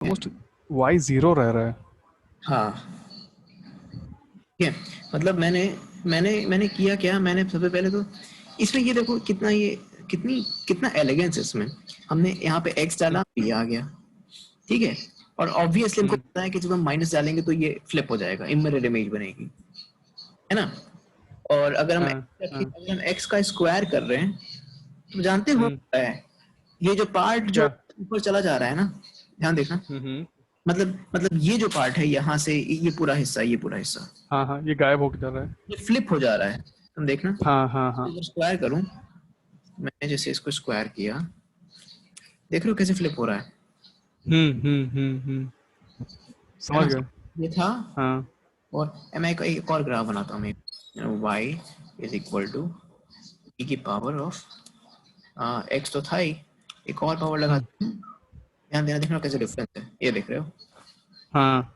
Almost y 0 रह रहा है। हाँ ठीक है, मतलब मैंने मैंने मैंने किया क्या, मैंने सबसे पहले तो इसमें ये देखो कितना ये कितना एलिगेंस है इसमें। हमने यहाँ पे x डाला, ये आ गया, ठीक है। और ऑब्वियसली हमको पता है कि जब हम माइनस डालेंगे तो ये फ्लिप हो जाएगा, इमिरर इमेज बनेगी, है ना। और अगर हम हाँ हाँ अगर हम x का स्क्वायर कर रहे हैं तो जानते हो क्या है, ये जो पार्ट जो क्या? ऊपर चला जा रहा है ना, ध्यान देखना, मतलब ये जो पार्ट है यहाँ से, ये पूरा हिस्सा, ये पूरा हिस्सा हाँ हाँ, ये गायब होकर जा रहा है। ये फ्लिप हो जा रहा है। तुम देखना, हाँ हाँ हाँ। अगर स्क्वायर करूं, मैंने जैसे इसको स्क्वायर किया, देख रहे हो कैसे फ्लिप हो रहा है है समझ ना। गए। ये था। हाँ और मैं एक और ग्राफ बनाता हूँ, y is equal to e की पावर ऑफ x तो था ही, एक और पावर लगा, ध्यान देना, देखना कैसे डिफरेंस है, ये देख रहे हो, हाँ,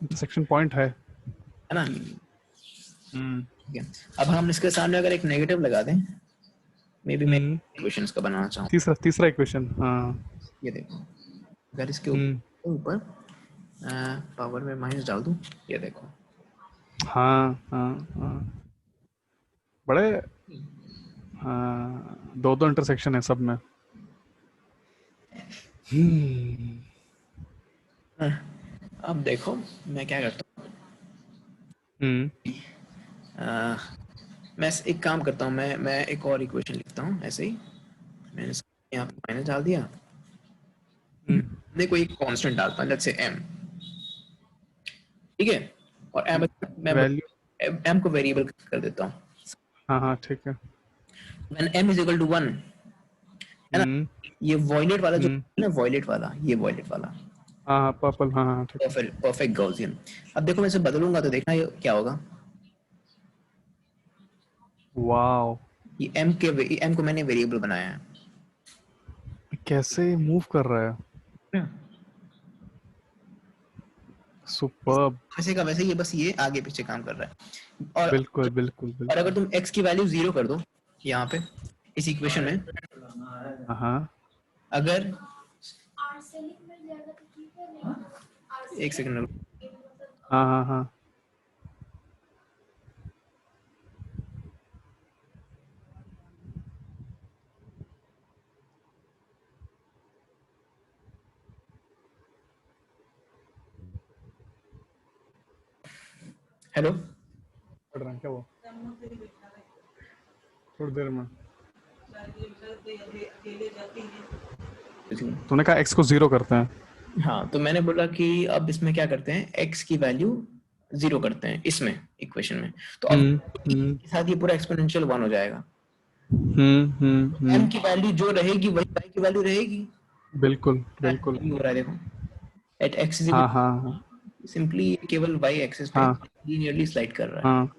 इंटरसेक्शन पॉइंट है। है ना। ठीक है, अब हम इसके सामने अगर एक नेगेटिव लगा दें, मे बी मैं इक्वेशंस का बनाना चाहूँ, तीसरा तीसरा इक्वेशन। हाँ। ये देखो, अगर इसके ऊपर पावर में माइनस डाल दूं, ये देखो, हाँ हाँ हाँ, बड़े। हाँ, दो दो इंटरसेक्शन है सब में। अब देखो मैं क्या करता हम्म हूँ, मैं एक काम करता हूँ, मैं एक और इक्वेशन लिखता हूँ ऐसे ही, मैंने यहाँ पे माइनस डाल दिया, मैं कोई एक कांस्टेंट डालता हूँ, जैसे m, ठीक है, और मैं वैल्यू। m को वेरिएबल कर देता हूँ, हाँ हाँ, ठीक है। when m is equal to 1, है ना। हम्म ये वॉयलेट वाला जो हम्म है ना, वॉयलेट वाला, ये वॉयलेट वाला हाँ हाँ, पर्पल। हाँ हाँ, ठीक है। Perfect Gaussian. अब देखो मैं इसे बदलूंगा तो देखना ये क्या होगा, वाओ, ये m को मैंने वेरिएबल बनाया है, कैसे मूव कर रहा है। सुपर्ब। वैसे का वैसे ये बस ये आगे पीछे काम कर रहा है। और बिल्कुल बिल्कुल और बिल्कुल। अगर तुम x की वैल्यू 0 कर दो यहाँ पे इस इक्वेशन में, हाँ हाँ अगर एक सेकंड, हाँ हाँ हाँ। हेलो, पढ़ रहा है क्या वो? थोड़ी देर में। तूने कहा x को 0 करते हैं। हाँ तो मैंने बोला कि अब इसमें क्या करते हैं, x की वैल्यू 0 करते हैं इसमें इक्वेशन में, तो अब हम्म के साथ ये पूरा एक्सपोनेंशियल 1 हो जाएगा, m हम्म। की वैल्यू जो रहेगी वही y की वैल्यू रहेगी, बिल्कुल बिल्कुल। हो रहा है देखो, एट x इज हाँ हाँ हाँ सिंपली केवल y एक्सिस पे हाँ लीनियरली स्लाइड कर रहा है। हाँ।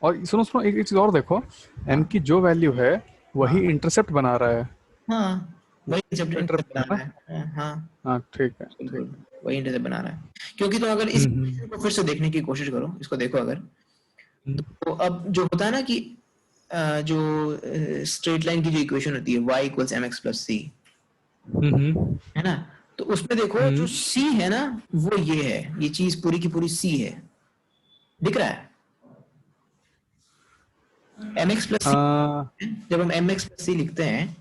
और सुनो सुनो, एक चीज और देखो, हाँ m की जो वैल्यू है वही इंटरसेप्ट बना रहा है। हाँ, वही जब इंटरसेप्ट इंटरसेप्ट है बना ना? रहा है, हाँ हाँ, ठीक है ठीक। बिल्कुल वही इंटरसेप्ट बना रहा है, क्योंकि तो अगर इस इक्वेशन को फिर से देखने की कोशिश करो, इसको देखो अगर, हम्म तो अब जो होता है ना कि जो स्ट्रेट लाइन की जो इक्वेशन होती है y equals M x plus c, हम्म है ना, तो उसमें देखो जो c है ना, वो ये है, ये चीज पूरी की पूरी c है, दिख रहा है, एम एक्स प्लस सी, हाँ जब हम एम एक्स प्लस सी लिखते हैं,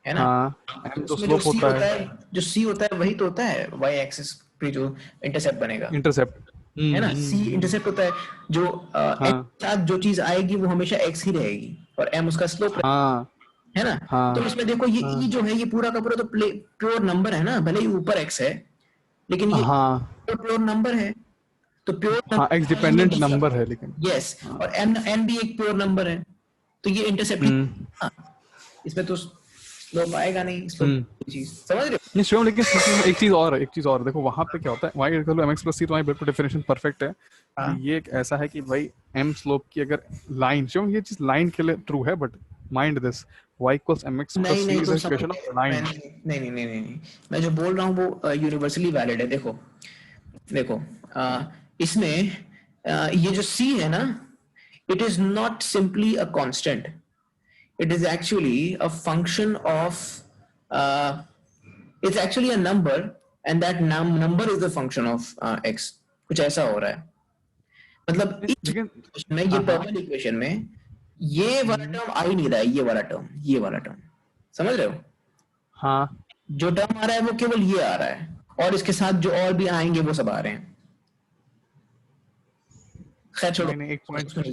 है ना, हाँ, तो m तो उसमें जो स्लोप c होता होता है। है, जो c होता है वही तो होता है y एक्सिस पे जो इंटरसेप्ट बनेगा, इंटरसेप्ट। है ना, c इंटरसेप्ट होता है, जो m हाँ के साथ जो चीज आएगी वो हमेशा x ही रहेगी, और m उसका स्लोप, हाँ है ना। तो हाँ इसमें देखो ये हाँ e जो है ये पूरा का पूरा तो प्योर नंबर है ना, भले ही ऊपर x है, लेकिन ये हाँ तो प्योर नंबर है, तो प्योर हाँ, एक्स डिपेंडेंट नंबर है लेकिन। यस, हाँ। और n भी एक प्योर नंबर है, तो ये इंटरसेप्ट ही, हाँ, इसमें तो स्लोप आएगा नहीं, स्लोप चीज समझ रहे नहीं शिवम, लेकिन एक चीज और देखो, वहां पे क्या होता है, y equal to m x plus c, तुम्हारी बिल्कुल डेफिनेशन परफेक्ट है हो। कि हाँ ये एक ऐसा है कि भाई m स्लोप की अगर लाइन, शिवम ये चीज लाइन के लिए ट्रू है, but mind this, y equals M x plus नहीं सी नहीं, इज तुम अ समझ इक्वेशन ऑफ गए, लाइन। नहीं, मैं जो बोल रहा हूँ वो यूनिवर्सली वैलिड है, देखो देखो, इसमें ये जो c है ना, it is not simply a constant, it is actually a function of uh, It's actually a number and that number is the function of x. कुछ ऐसा हो रहा है, मतलब इस लेकिन इक्वेशन में, ये हाँ हाँ पर्पल इक्वेशन में ये वाला टर्म आ ही नहीं रहा है, ये वाला टर्म समझ रहे हो? हाँ जो टर्म आ रहा है वो केवल ये आ रहा है, और इसके साथ जो और भी आएंगे वो सब आ रहे हैं। खैर छोड़ो, नहीं एक पॉइंट, उसमें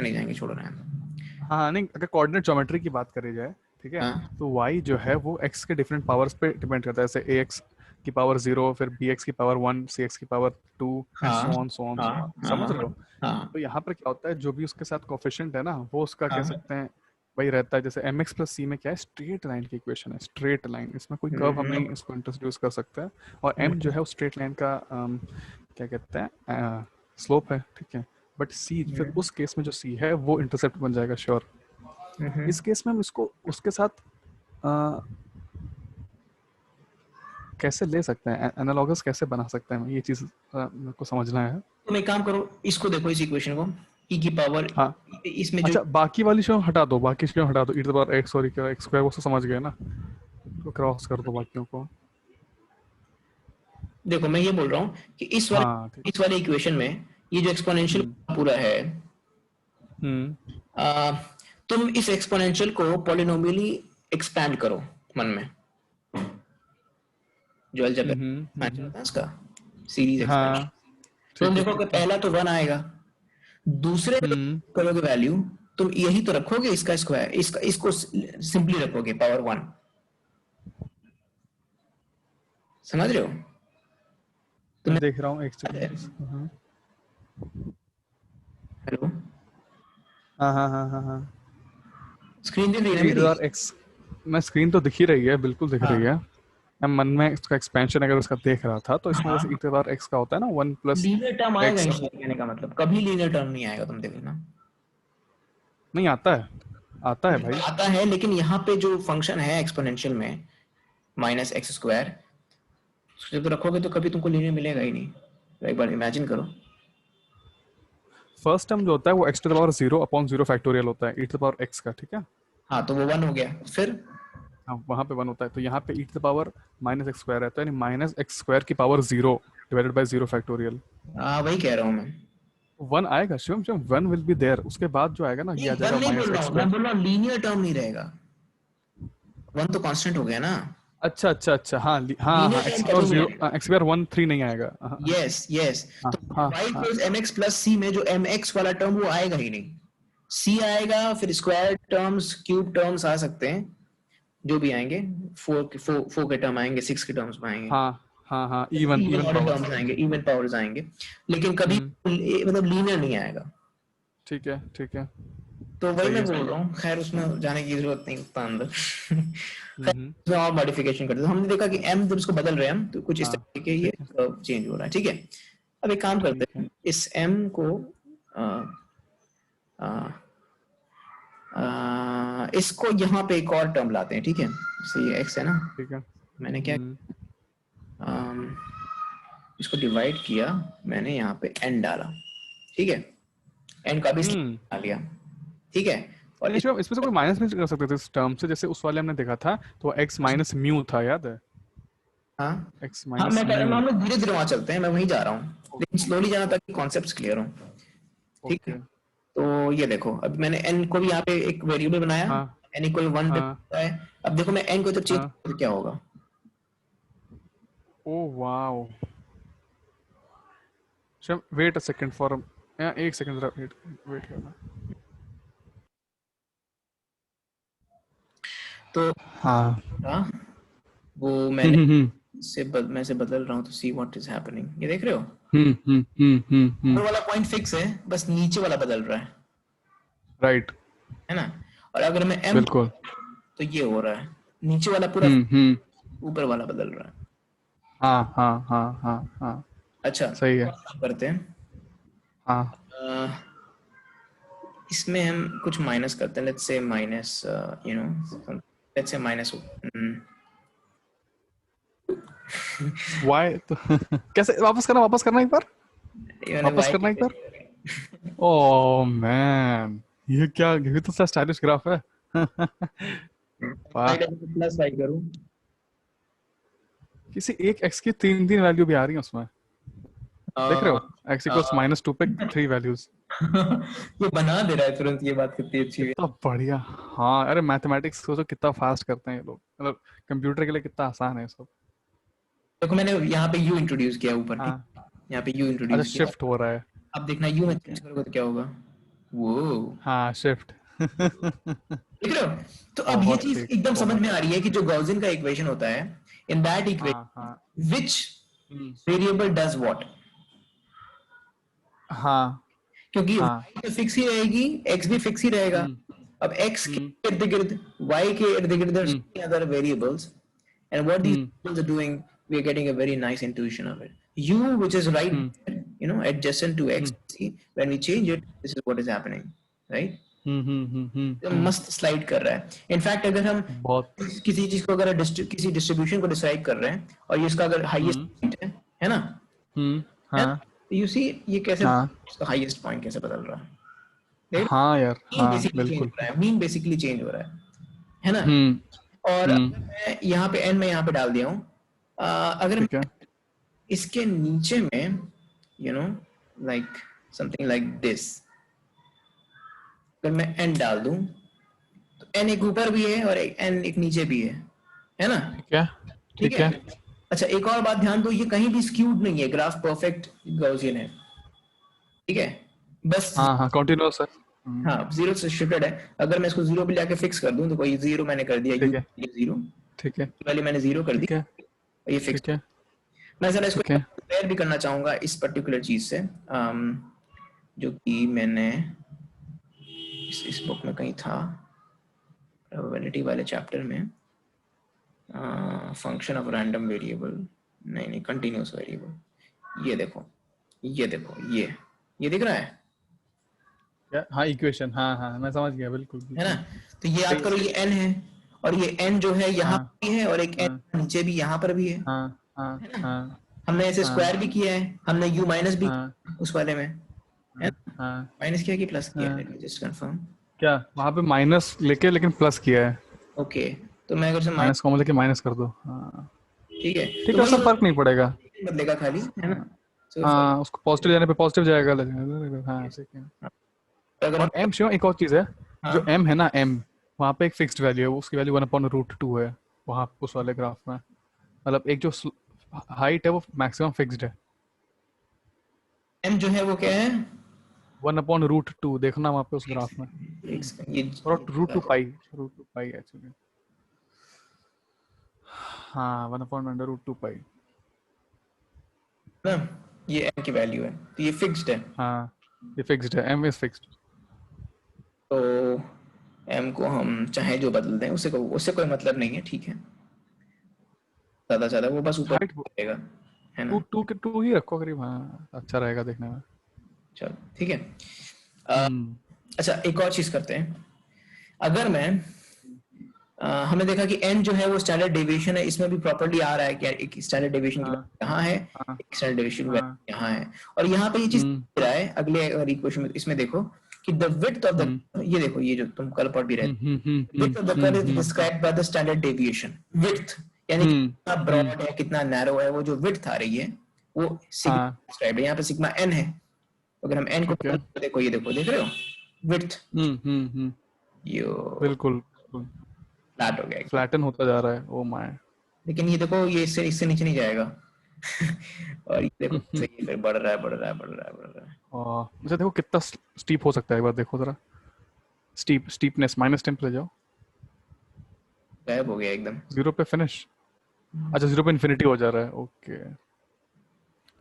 नहीं जाएंगे, छोड़ो ना। हाँ नहीं अगर कोऑर्डिनेट ज्योमेट्री की बात करी जाए, ठीक है, हाँ तो y जो है वो x के डिफरेंट पावर्स पे डिपेंड करता है, जैसे ax की पावर 0, फिर bx की पावर 1, cx की पावर 2 एंड हाँ सो ऑन हाँ समझ रहे हाँ हो? हाँ तो यहाँ पर क्या होता है, जो भी उसके साथ कोफिशिएंट है ना, वो उसका कह हाँ। सकते हैं वही रहता है। जैसे mx प्लस c में क्या है, स्ट्रेट लाइन की इक्वेशन है, स्ट्रेट लाइन, इसमें कोई कर्व हम नहीं इसको इंट्रोड्यूस कर सकते हैं। और m जो है वो स्ट्रेट लाइन का क्या कहते हैं, स्लोप है, ठीक है। बट c, फिर उस केस में जो c है वो इंटरसेप्ट बन जाएगा, श्योर। इस केस में हम इसको उसके साथ कैसे ले सकते हैं, एनालॉगस कैसे बना सकते हैं, ये चीज मेरे को समझना है। तुम एक काम करो, इसको देखो, इस इक्वेशन को, e की पावर, हाँ इसमें जो अच्छा, बाकी वाली शो हटा दो, बाकी शो हटा दो, e to the power x, sorry क्या x स्क्वायर, वो तो समझ गए ना, तो क्रॉस कर दो बाकियों को। देखो मैं ये बोल रहा हूँ कि हाँ ठीक। इस वाले इक्वेशन में ये जो एक्सपोनेंशियल पूरा है, आ, तुम इस एक्सपोनेंशियल को पॉलिनोमियली एक्सपैंड करो मन में, जो अलजेब्रा इसका सीरीज एक्सपेंशन। हाँ तो तुम ठीक है देखो कि ठीक है। पहला तो 1 आएगा, दूसरे में करोगे वैल्यू, तुम यही तो रखोगे, इसका स्क्वायर, इसको सिंपली रखोगे पावर 1, समझ रहे हो? मैं देख रहा हूँ एक सेकंड। हेलो, हाँ हाँ हाँ हाँ हाँ, स्क्रीन दिख रही है e टू मेरी? द x, मैं स्क्रीन तो दिख ही रही है, बिल्कुल दिख रही हाँ, है। मैं मन में इसका एक्सपेंशन अगर उसका देख रहा था, तो इसमें जैसे e टू द x का होता है ना 1 प्लस लीनियर टर्म आएगा ही x, नहीं, कहने का मतलब कभी लीनियर टर्म नहीं आएगा, तुम देखो ना। नहीं आता है, आता है भाई। आता है, लेकिन यहाँ पे जो फंक्शन है एक्सपोनेंशियल में माइनस एक्स स्क्वायर, जब तो रखोगे तो कभी तुमको लीनियर मिलेगा ही नहीं। तो एक बार इमेजिन करो। फर्स्ट टर्म जो होता है वो x to the power 0 upon 0 factorial होता है, e to the power x का, ठीक है। हाँ, तो वो 1 हो गया, फिर हाँ वहाँ पे 1 होता है, तो यहाँ पे e to the power minus X square रहता है, यानी माइनस एक्स स्क्वायर की पावर 0 डिवाइडेड बाई 0 फैक्टोरियल। हाँ वही कह रहा हूँ मैं। 1 आएगा Shivam, Shivam 1 will be there, उसके बाद जो आएगा ना ये आ वन जाएगा नहीं बोल माइनस रहा एक्स हूँ, मैं स्क्वायर। बोल रहा हूँ लीनियर टर्म नहीं रहेगा, 1 तो कांस्टेंट हो गया ना। अच्छा अच्छा अच्छा, हाँ हाँ हाँ, लीनियर एक्स टर्म पावर कभी नहीं 0, रहेगा। एक्स पावर 1 3 नहीं आएगा, हाँ यस यस, हाँ तो हाँ y हाँ। प्लस mx प्लस c में जो mx वाला टर्म वो आएगा ही नहीं, c आएगा, फिर स्क्वायर टर्म्स, क्यूब टर्म्स आ सकते हैं, जो भी आएंगे, 4 के टर्म आएंगे, 6 के टर्म्स आएंगे, हाँ हाँ हाँ, even even even order powers. Terms आएंगे, इवन पावर्स आएंगे, लेकिन कभी मतलब लीनियर नहीं आएगा। ठीक है ठीक है, तो वही सही मैं है बोल सही है। रहा हूँ, खैर उसमें जाने की जरूरत नहीं उतना अंदर। खैर हम्म, उसमें और मॉडिफिकेशन करते हैं, हमने देखा कि m जब इसको बदल रहे हैं हम, तो कुछ इस हाँ तरीके के ये ठीक है चेंज हो रहा है, ठीक है। अब एक काम करते ठीक है। हैं, इस m को इसको यहाँ पे एक और टर्म लाते हैं, ठीक है। जैसे ये x है ना, ठीक है। मैंने क्या, इसको डिवाइड किया, मैंने यहाँ पे n डाला, ठीक है, n का भी डाल लिया, ठीक है। और नहीं शिवम, इसमें से कोई माइनस नहीं कर सकते थे इस टर्म से, जैसे उस वाले हमने देखा था तो x माइनस म्यू था, याद है? हाँ x हाँ, माइनस म्यू। हम लोग धीरे धीरे वहां चलते हैं, मैं वहीं जा रहा हूँ, लेकिन स्लोली जाना ताकि कॉन्सेप्ट्स क्लियर हो, ठीक है। ओके। तो ये देखो, अब मैंने n को भी यहाँ पे एक वेरिएबल बनाया, हाँ n इक्वल 1 पे हाँ बनाया है। अब देखो मैं n को जब चेंज हाँ, तो क्या होगा, oh wow. Shivam wait a second for, एक सेकंड जरा वेट वेट करना। तो हाँ हाँ, वो मैंने मैं से बदल रहा हूँ, तो सी व्हाट इज हैपनिंग, ये देख रहे हो, ऊपर वाला पॉइंट फिक्स है, बस नीचे वाला बदल रहा राइट, है ना। और अगर मैं m, बिल्कुल। तो ये हो रहा है, नीचे वाला पूरा, ऊपर वाला बदल रहा है। हाँ हाँ हाँ हाँ हाँ, अच्छा, सही है। करते हैं, हाँ इसमें हम कुछ माइनस करते हैं, let's say minus, you know, let's say minus, Y तो कैसे वापस करना एक बार, वापस करना एक बार। ओह मैन, ये तो स्टाइलिश ग्राफ है। वाह। प्लस वाई करूं, किसी एक x की 3 वैल्यू भी आ रही है उसमें, देख रहे हो? x इक्वल्स -2 पे 3 वैल्यूज। ये बना दे रहा है तुरंत, ये बात कितनी अच्छी है। कितना बढ़िया। हाँ अरे मैथमेटिक्स सोचो कितना फास्ट करते हैं ये लोग, मतलब कंप्यूटर के लिए कितना आसान है सब। देखो मैंने यहाँ पे यू इंट्रोड्यूस किया ऊपर, ठीक, हाँ यहाँ पे यू अच्छा, इंट्रोड्यूस किया। शिफ्ट हो रहा है। अब देखना यू में ठीक चेंज है, करोगे तो क्या होगा, वो हाँ शिफ्ट। देख रहे हो? तो अब ये बहुत चीज ठीक, एकदम समझ बहुत में आ रही ठीक। है कि जो गॉसियन का इक्वेशन होता है, इन दैट हाँ हाँ। Equation which hmm, variable does what, हाँ क्योंकि हाँ। y तो फिक्स ही रहेगी, x भी फिक्स ही रहेगा। हम्म अब x के हम्म इर्द गिर्द, y के इर्द गिर्द there are so hmm many other variables, and what these hmm variables are doing, we are getting a very nice intuition of it. U, which is right hmm there, you know, adjacent to x, hmm see, when we change it, this is what is happening, right? तो हम्म। मस्त slide कर रहा है। In fact अगर हम बहुत। किसी चीज को अगर किसी डिस्ट्रीब्यूशन को डिसाइड कर रहे हैं और ये इसका अगर हाईएस्ट हम्म पॉइंट है ना, है ना, हाँ तो यू सी ये कैसे हाँ इसका हाईएस्ट पॉइंट कैसे बदल रहा है, हाँ यार, मीन हाँ बेसिकली चेंज हो बिल्कुल। रहा है, मीन बेसिकली चेंज हो रहा है ना। हम्म और अगर हम्म। मैं यहाँ पे एन में यहाँ पे डाल दिया हूँ, अगर ठीक है। मैं इसके नीचे में you know like something like this, अगर मैं एन डाल दूं तो एन एक ऊपर भी है और एन एक नीचे भी है ना, ठीक है। ठीक ठीक है। है। अच्छा एक और बात ध्यान दो, ये कहीं भी स्क्यूड नहीं है, ग्राफ परफेक्ट गॉसियन है, ठीक है, बस हाँ हाँ कंटिन्यूअस है। हाँ जीरो से शिफ्टेड है। अगर मैं इसको जीरो पे लाके फिक्स कर दूं तो कोई जीरो मैंने कर दिया, यू ठीक है। जीरो ठीक है। वाली मैंने जीरो कर दी, ठीक है। और ये फिक्स। ठीक है। मैं जरा इसको ठीक है। कंपेयर भी करना चाहूंगा इस पर्टिकुलर चीज से, जो कि मैंने इस बुक में कहीं था, प्रोबेबिलिटी वाले चैप्टर में, फंक्शन ऑफ रैंडम वेरिएबल, नहीं कंटिन्यूअस वेरिएबल, ये देखो, ये देखो, ये दिख रहा क्या? हाँ इक्वेशन, हाँ हाँ मैं समझ गया, बिल्कुल है ना। बिल्कुल। तो ये याद सही है करो, सही ये है। n है, और ये n जो है यहाँ हाँ पर भी है, और एक n हाँ नीचे भी यहाँ पर भी हाँ हाँ है ना। हाँ हमने इसे हाँ स्क्वायर भी किया है, हमने u माइनस भी हाँ किया उस वाले में, है हाँ ना, हाँ माइनस किया कि प्लस किया, हाँ। Let me just confirm. क्या वहाँ पे माइनस लेके लेकिन प्लस किया है? ओके, तो मैं अगर से माइनस, माइनस कॉमन लेके माइनस कर दो, हाँ। ठीक है, ठीक तो है, वही उससे फर्क नहीं पड़ेगा। बदलेगा खाली, है ना। हाँ तो हाँ, उसको पॉजिटिव जाने पे पॉजिटिव जाएगा, हाँ ठीक है। अगर हम, और एम शिव एक और चीज़ है, हाँ जो एम है ना, एम वहाँ पे एक फिक्स्ड वैल्यू है, उसकी वैल्यू 1/√2 है वहाँ उस वाले ग्राफ में। मतलब एक जो हाइट है वो मैक्सिमम फिक्स्ड है। m जो है वो क्या है, 1/√2 देखना वहाँ पे उस ग्राफ में। ये और √2 पाई एक्चुअली। हाँ 1/√2 पाई। ना, ये m की वैल्यू है, तो ये फिक्स्ड है। हाँ ये फिक्स्ड है, एम इज फिक्स्ड। तो m को हम चाहे जो बदल दें, उससे कोई मतलब नहीं है, ठीक है, ज्यादा ज्यादा वो बस ऊपर हाइट रहेगा, है ना। 2 ही रखो करीब, हाँ अच्छा रहेगा देखने में। चलो ठीक है। हम्म अच्छा एक और चीज करते हैं, अगर मैं हमने देखा कि n जो है वो स्टैंडर्ड डेविएशन है, इसमें भी प्रॉपर्ली आ रहा है कि एक स्टैंडर्ड डेविएशन की हाँ वैल्यू यहाँ है, हाँ एक स्टैंडर्ड डेविएशन की हाँ। वैल्यू यहाँ है, और यहाँ पे ये चीज दे रहा है अगले इक्वेशन में, इसमें देखो कि द विड्थ ऑफ द, हम्म ये देखो ये जो तुम कल पढ़ भी रहे, hmm hmm hmm width of the curve is described by the standard deviation, width यानी कि कितना हम्म। ब्रॉड है कितना नैरो है, वो जो विड्थ आ रही है वो सिग्मा हाँ डिस्क्राइब्ड है, यहाँ पे सिग्मा n है, तो अगर हम n को ठीक है। देखो, ये देखो, देख रहे हो विड्थ, हम्म। यो बिल्कुल बिल्कुल। फ्लैट हो गया एकदम। फ्लैटन होता जा रहा है, ओ माय। लेकिन ये देखो ये इससे इससे नीचे नहीं जाएगा और ये देखो सही, फिर बढ़ रहा है बढ़ रहा है बढ़ रहा है बढ़ रहा है, अच्छा देखो कितना स्टीप हो सकता है, एक बार देखो जरा। स्टीपनेस -10 पे ले जाओ। गायब हो गया एकदम। 0 पे फिनिश। अच्छा 0 पे इन्फिनिटी हो जा रहा है, ओके।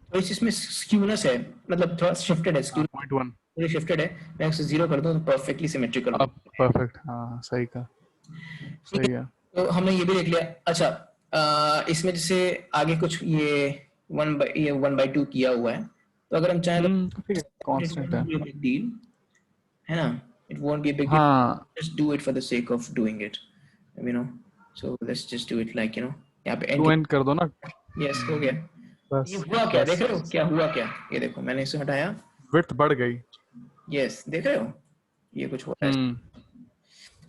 तो इसमें स्क्यूनेस है, मतलब थोड़ा शिफ्टेड है, स्क्यू 0.1। थोड़ी शिफ्टेड है, मैं उसे जीरो कर दूं तो परफेक्टली सिमेट्रिकल हो अब जाए। परफेक्ट, हाँ सही कहा। ठीक है, सही है। तो हमने ये भी देख लिया। अच्छा इसमें जैसे आगे कुछ ये 1/2 किया हुआ है, तो अगर हम चाहें तो ठीक है, it कांस्टेंट won't है। be a big deal, है ना, it won't be a big deal, हाँ just do it for the sake of doing it, you know, so let's just do it like, you know, यहाँ पे to and कर दो ना। Yes हो गया। ये बस हुआ क्या, देख बस। रहे हो क्या हुआ क्या, ये देखो मैंने इसे हटाया, विड्थ बढ़ गई। यस देख रहे हो ये कुछ हो रहा है, हम्म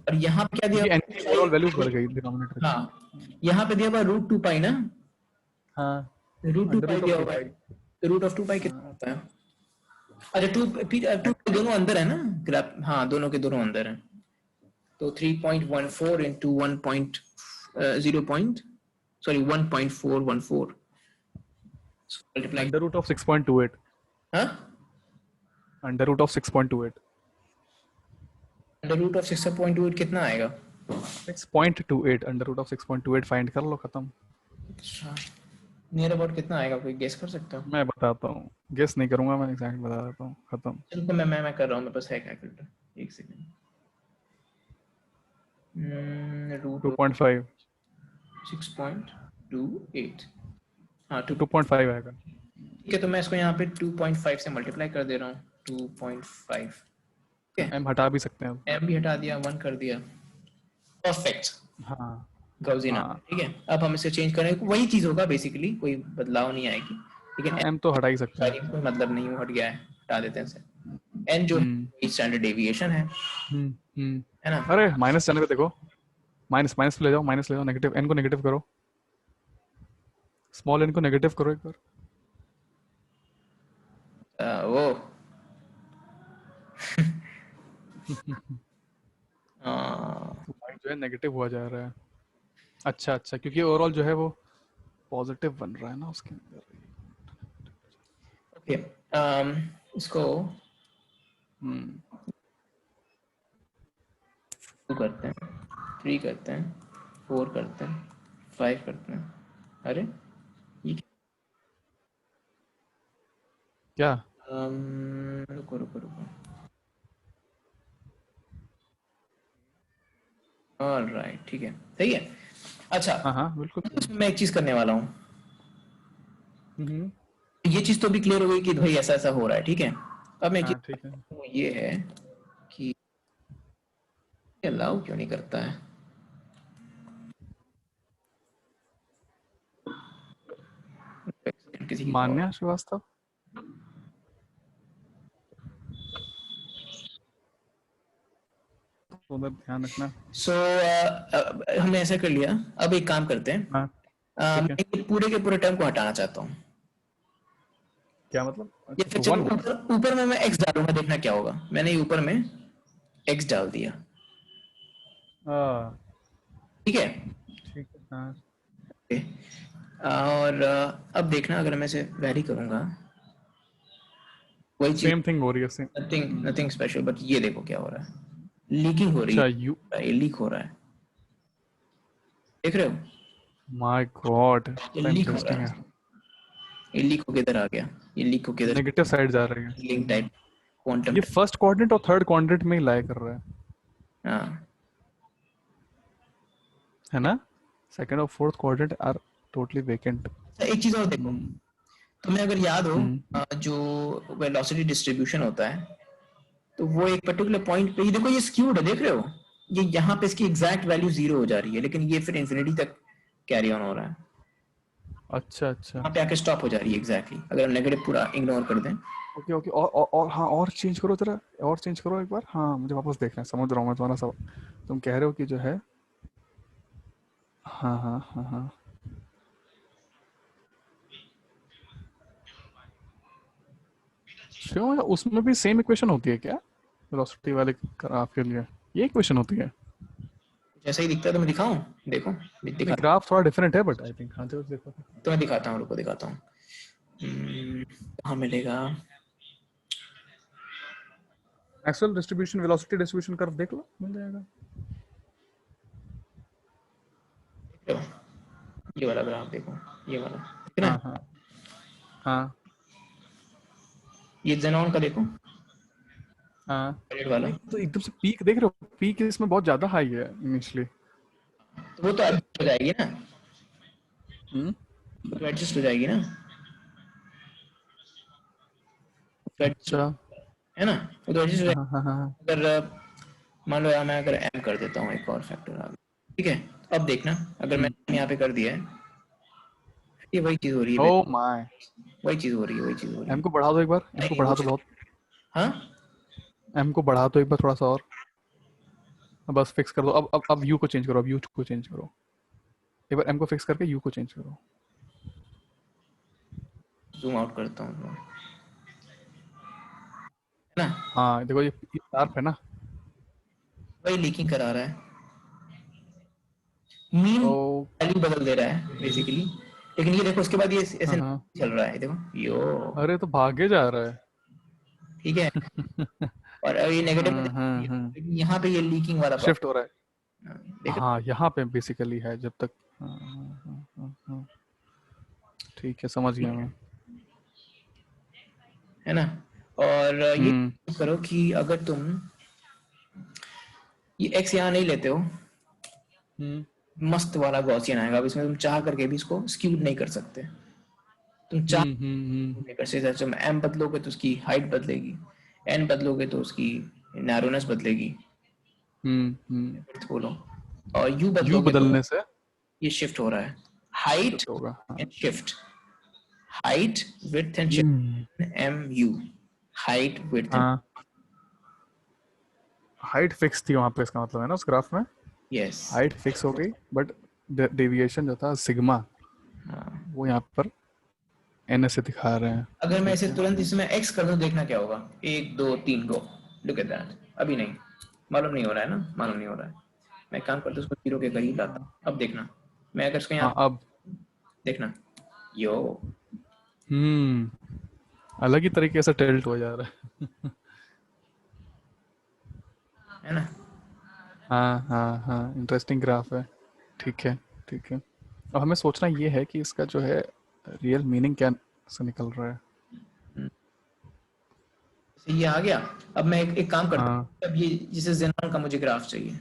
और यहाँ पे क्या दिया, क्योंकि एन की ओवरऑल वैल्यू बढ़ गई डिनोमिनेटर की। हाँ यहाँ पे दिया हुआ √2 पाई ना, हाँ root two under pi root दिया ऑफ टू हुआ है, पाई। तो रूट ऑफ टू पाई कितना होता है? अच्छा टू दोनों अंदर है ना ग्राफ, हाँ दोनों के दोनों अंदर है, तो 3.14 into 1.0 point, sorry 1.414 multiply, under root of 6.28। हाँ under root of 6.28। Under root of 6.28 कितना आएगा? 6.28 अंडर रूट ऑफ 6.28 फाइंड कर लो, खत्म। अच्छा नियर अबाउट कितना आएगा, कोई गेस कर सकते हो? मैं बताता हूँ, गेस नहीं करूंगा मैं, एग्जैक्ट बता देता हूँ, खत्म। चलो तो मैं कर रहा हूँ, मेरे पास है कैलकुलेटर, एक सेकंड। रूट 2.5। 6.28, हाँ 2। 2.5 आएगा। ठीक है, तो मैं इसको यहाँ पे 2.5 से मल्टीप्लाई कर दे रहा हूँ, 2.5। ठीक है, एम हटा भी सकते हैं अब। एम भी हटा दिया, 1 कर दिया, परफेक्ट, हाँ गॉसियन आ, हाँ, ठीक है। अब हम इसे चेंज करें, वही चीज होगा बेसिकली, कोई बदलाव नहीं आएगी, लेकिन एम तो हटा ही सकते हैं। कोई मतलब नहीं हट गया है, हटा देते हैं इसे। एन जो हम्म स्टैंडर्ड डेविएशन हम्म। है ना? अरे माइनस जाने पे देखो, माइनस माइनस ले जाओ, माइनस ले जाओ, नेगेटिव एन को नेगेटिव करो, स्मॉल एन को नेगेटिव करो एक बार। वो तो y जो है नेगेटिव हुआ जा रहा है। अच्छा अच्छा, क्योंकि ओवरऑल जो है वो पॉजिटिव बन रहा है ना उसके अंदर। ओके, इसको हम्म 2 करते हैं, 3 करते हैं, 4 करते हैं, 5 करते हैं। अरे ये क्या? रुको रुको रुको, ऑलराइट ठीक है, सही है। अच्छा, हाँ हाँ बिल्कुल सही है। इसमें मैं एक चीज करने वाला हूँ, हम्म। ये चीज तो भी क्लियर हो गई कि भाई ऐसा ऐसा हो रहा है, ठीक है। अब मैं एक हाँ ठीक है। चीज, वो ये है कि अलाउ क्यों नहीं करता है? किसी की कॉल। मान्या श्रीवास्तव, तो उधर ध्यान रखना। सो हमने ऐसा कर लिया, अब एक काम करते हैं, हाँ ठीक मैं है। ये पूरे के पूरे टर्म को हटाना चाहता हूँ, क्या मतलब? या अच्छा फिर तो चलो 1। ऊपर ऊपर में मैं x डालूंगा, देखना क्या होगा। मैंने ये ऊपर में x डाल दिया, हाँ ठीक है। ठीक है। हाँ ओके, और अब देखना अगर मैं इसे वैरी करूंगा, वही चीज, सेम थिंग हो रही है, same. Nothing nothing special, but ये देखो क्या हो रहा है, लीकिंग हो रही अच्छा यू, है, ये लीक हो रहा है, देख रहे हो? माय गॉड ये बड़ा लीक हो इंटरेस्टिंग रहा है। है, ये लीक हो किधर आ गया, ये लीक हो किधर, नेगेटिव साइड जा रही है। लिंक टाइप, क्वांटम ये टाइप, फर्स्ट क्वाड्रेंट और थर्ड क्वाड्रेंट में ही लाई कर रहा हाँ। है ना? सेकंड और fourth quadrant are totally vacant. अच्छा, एक चीज और देखो, हम्म तुम्हें अगर याद हो, हम्म। जो वेलोसिटी डिस्ट्रीब्यूशन होता है, तो वो एक पर्टिकुलर पॉइंट पे ही देखो, ये स्क्यूड है, देख रहे हो? ये यहाँ पे इसकी एग्जैक्ट वैल्यू 0 हो जा रही है, लेकिन ये फिर इंफिनिटी तक कैरी ऑन हो रहा है, अच्छा अच्छा। यहाँ पे आके स्टॉप हो जा रही है एग्जैक्टली, अगर हम नेगेटिव पूरा इग्नोर कर दें। ओके ओके, और हाँ, और चेंज करो जरा, और चेंज करो एक बार। हाँ मुझे वापस देखना है, समझ रहा हूँ मैं तुम्हारा सब। तुम कह रहे हो कि जो है, हाँ हाँ हाँ हाँ। क्यों, उसमें भी सेम इक्वेशन होती है क्या वेलोसिटी वाले ग्राफ के लिए? ये इक्वेशन होती है? जैसा ही दिखता है तो मैं दिखाऊं, देखो नहीं, दिखा, ग्राफ थोड़ा डिफरेंट है बट आई थिंक, हाँ जो देखो। तो मैं दिखाता हूँ, रुको दिखाता हूँ, कहाँ मिलेगा? Maxwell distribution, velocity distribution curve देख लो, मिल जाएगा। देख रहे हो? ये वाला ग्राफ देखो, ये वाला ठीक है हाँ ना, हाँ हाँ ये जेनॉन का देखो, हाँ। रेड वाला, नहीं तो एकदम से पीक देख रहे हो, पीक इसमें बहुत ज्यादा हाई है इनिशियली। तो वो तो एडजस्ट हो जाएगी ना, हम्म। तो एडजस्ट हो जाएगी ना, तो अच्छा। है ना, वो तो एडजस्ट हो हाँ हाँ हाँ हाँ। जाएगी। अगर मान लो यार, मैं अगर m कर देता हूँ, एक और फैक्टर आ गया, ठीक है। अब देखना, अगर मैं यहाँ पे कर दिया है, ये वही चीज हो रही है, ओ माय। वही चीज हो रही है, वही चीज हो रही एम है, को बढ़ा दो एक बार, एम को नहीं वो बढ़ा दो चीज, बहुत। हाँ। एम को बढ़ा दो एक बार थोड़ा सा और। बस फिक्स कर दो, अब यू को चेंज करो, अब यू को चेंज करो। एक बार एम को फिक्स करके यू को चेंज करो। जूम आउट करता हूँ है ना, हाँ देखो ये शार्प है ना। वही लीकिंग करा रहा है, मीन तो वैल्यू बदल दे रहा है बेसिकली। लेकिन ये देखो उसके बाद ये ऐसे हाँ, चल रहा है, देखो यो, अरे तो भागे जा रहा है। ठीक है। और अब ये नेगेटिव में हाँ, लेकिन यहाँ पे ये लीकिंग वाला शिफ्ट हो रहा है। प्रॉब्लम देख हाँ यहाँ पे बेसिकली है जब तक। हाँ, ठीक है समझ गया मैं। है ना। और ये हम्म करो कि अगर तुम ये एक्स यहाँ नहीं लेते हो, हम्म मस्त वाला गॉसियन आएगा। अब इसमें तुम चाह करके भी इसको स्क्यूड नहीं कर सकते, तुम चाह नहीं कर सकते। तुम एम बदलोगे तो उसकी हाइट बदलेगी, एन बदलोगे तो उसकी नैरोनेस बदलेगी, हम्म। बोलो। और यू यू बदलोगे तो बदलने से ये शिफ्ट हो रहा है, हाइट शिफ्ट होगा। हाँ and shift, height width and hmm, shift, M U, height width and, हाँ हाइट फिक्स थी वहाँ पे, इसका मतलब है ना उस ग्राफ में यस। हाइट फिक्स हो गई, बट डेविएशन जो था सिग्मा वो यहाँ पर एन से दिखा रहे हैं। अगर मैं ठीक इसे है। तुरंत इसमें एक्स कर दूं, देखना क्या होगा, एक दो तीन गो, लुक एट दैट। अभी नहीं, मालूम नहीं हो रहा है ना, मालूम नहीं हो रहा है। मैं काम करता हूँ उसको जीरो के करीब लाता हूँ। अब देखना, मैं अगर इसको यहाँ हाँ अब देखना, यो, अलग ही तरीके से टिल्ट हो जा रहा है। है ना। हाँ इंटरेस्टिंग ग्राफ है। ठीक है ठीक है। अब हमें सोचना ये है कि इसका जो है रियल मीनिंग क्या से निकल रहा है। तो ये आ गया। अब मैं एक काम करता हाँ हूँ, अब ये जैसे जेनॉन का मुझे ग्राफ चाहिए,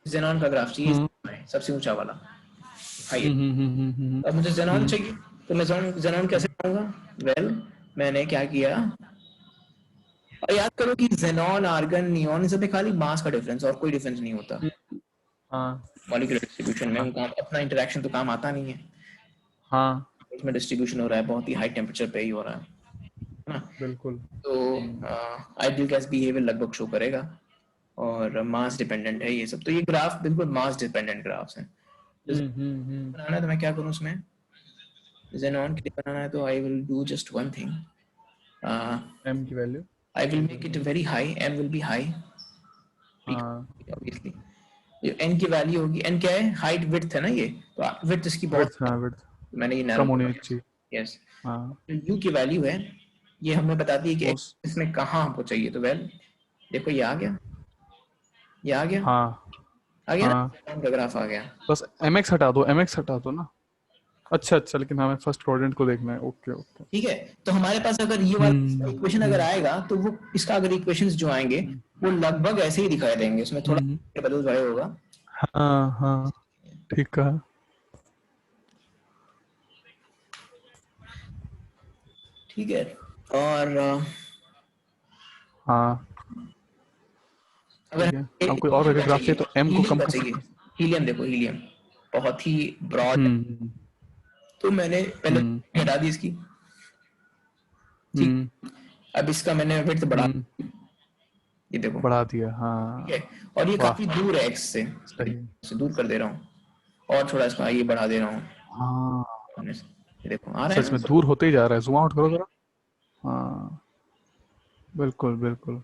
जेनॉन का ग्राफ हम्म चाहिए, सबसे ऊंचा वाला हाइट। हम्म हम्म हम्म हम्म अब मुझे जेनॉन हम्म चाहिए, तो मैं जेनॉन कैसे पाऊंगा? वेल, मैंने क्या किया, और याद करो कि जेनॉन, आर्गन, नियॉन, इन सब में खाली मास का डिफरेंस और कोई डिफरेंस नहीं होता हाँ मॉलिक्यूलर डिस्ट्रीब्यूशन में। हाँ उनका अपना इंटरेक्शन तो काम आता नहीं है, हाँ उसमें डिस्ट्रीब्यूशन हो रहा है बहुत ही हाई टेम्परेचर पे ही हो रहा है ना। बिल्कुल। तो आइडियल गैस बिहेवियर लगभग शो करेगा, और मास डिपेंडेंट है ये सब। तो ये ग्राफ बिल्कुल मास डिपेंडेंट ग्राफ्स हैं। तो बनाना है तो मैं क्या करूँ उसमें, जेनॉन के लिए बनाना है तो I will do just one thing, m की value. I will make it very high, m will be high, हाँ ऑब्वियसली। एन की वैल्यू होगी, एन क्या है, हाइट विड्थ है ना ये, तो विड्थ इसकी बहुत, विड्थ, हाँ विड्थ तो मैंने ये नैरो कम होनी कर चाहिए। दिया। यस, हाँ तो यू की वैल्यू है, ये हमें बताती है कि वो X इसमें कहाँ हमको चाहिए। तो वेल, देखो ये आ गया, ये आ गया, हाँ आ गया हाँ ना, का ग्राफ आ गया। बस एम एक्स हटा दो, एम एक्स हटा दो ना। अच्छा अच्छा, लेकिन हमें फर्स्ट क्वाड्रेंट को देखना है। Okay okay. ठीक है, तो हमारे पास अगर ये वाला इक्वेशन अगर हम्म आएगा, तो वो इसका अगर इक्वेशंस जो आएंगे वो लगभग ऐसे ही दिखाई देंगे, उसमें हम्म, थोड़ा बदल बड़े होगा। हाँ ठीक कहा। ठीक है। और हाँ अगर ठीक है। अब कोई और अगर ग्राफ चाहिए तो एम को हीलियम कम का कर चाहिए, सकते हैं। हीलियम देखो, हीलियम बहुत ही ब्रॉड है। हम्म तो मैंने पहले हम्म हटा दी इसकी, ठीक। हम्म अब इसका मैंने विड्थ बढ़ा, हम्म ये देखो, बढ़ा दिया ठीक है। हाँ। और ये वाह काफी दूर है एक्स सही। से दूर कर दे रहा हूँ, और थोड़ा इसका ये बढ़ा दे रहा हूँ। हाँ ये देखो आ रहा है सच ना। में दूर होते ही जा रहा है, जूम आउट करो जरा। हाँ बिल्कुल बिल्कुल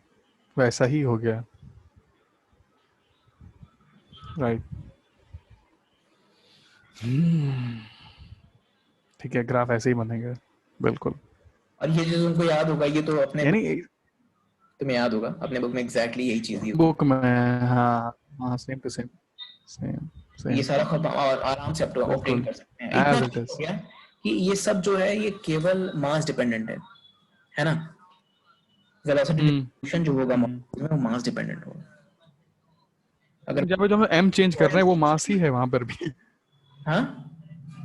वैसा ही हो गया। राइट। ठीक है, ग्राफ ऐसे ही बनेंगे बिल्कुल। और ये जो तुमको याद होगा, ये तो अपने यानी तुम्हें याद होगा अपने बुक में एग्जैक्टली यही चीज दी बुक में, हाँ हाँ सेम टू सेम, सेम होगी। ये सेम सारा खत्म और आराम से ऑपरेट बिल्कुल कर सकते हैं। इतना एज इट ठीक हो इज। गया कि ये सब जो है ये केवल मास डिपेंडेंट है ना। वेलोसिटी डिस्ट्रीब्यूशन जो होगा मॉलिक्यूल में, वो मास डिपेंडेंट होगा। अगर जब जो हम एम चेंज कर रहे हैं वो मास ही है वहां पर भी। हाँ